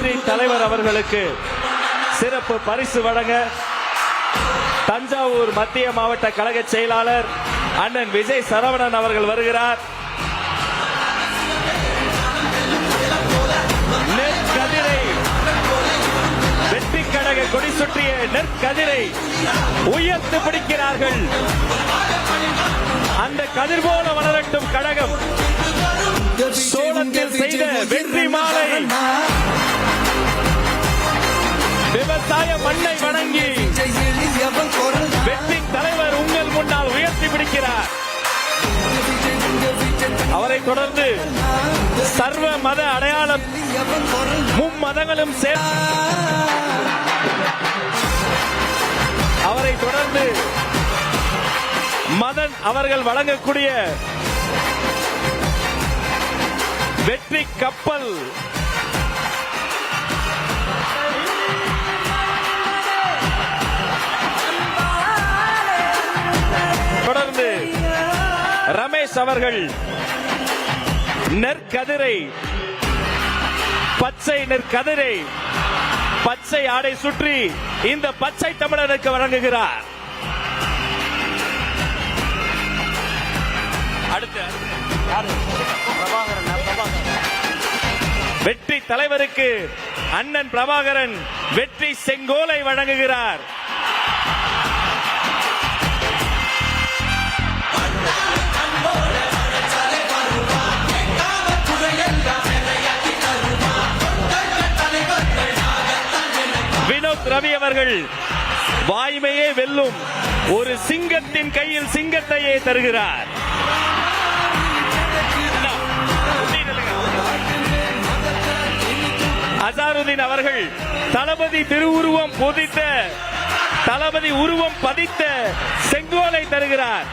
வெற்றி தலைவர் அவர்களுக்கு சிறப்பு பரிசு வழங்க தஞ்சாவூர் மத்திய மாவட்ட கழக செயலாளர் அண்ணன் விஜய் சரவணன் அவர்கள் வருகிறார். நெற்கதிரை வெற்றி கழக கொடி சுற்றிய நெற்கதிரை உயர்த்து பிடிக்கிறார்கள். அந்த கதிர் போல வளரட்டும் கழகம். சோளத்தில் செய்த வெற்றி மாலை விவசாய மண்ணை வணங்கி வெற்றி தலைவர் உங்கள் முன்னால் உயர்த்தி பிடிக்கிறார். அவரை தொடர்ந்து சர்வ மத அடையாளம் மும்மதங்களும் அவரை தொடர்ந்து மதன் அவர்கள் வழங்கக்கூடிய வெற்றி கப்பல் தொடர்ந்து ரமேஷ் அவர்கள் நெற்கதிரை பச்சை நெற்கதிரை பச்சை ஆடை சுற்றி இந்த பச்சை தமிழருக்கு வழங்குகிறார். அடுத்து வெற்றி தலைவருக்கு அண்ணன் பிரபாகரன் வெற்றி செங்கோலை வழங்குகிறார். வினோத் ரவி அவர்கள் வாய்மையே வெல்லும் ஒரு சிங்கத்தின் கையில் சிங்கத்தையே தருகிறார். அசாருதீன் அவர்கள் தளபதி திருவுருவம் பொதித்த தளபதி உருவம் பதித்த செங்கோலை தருகிறார்.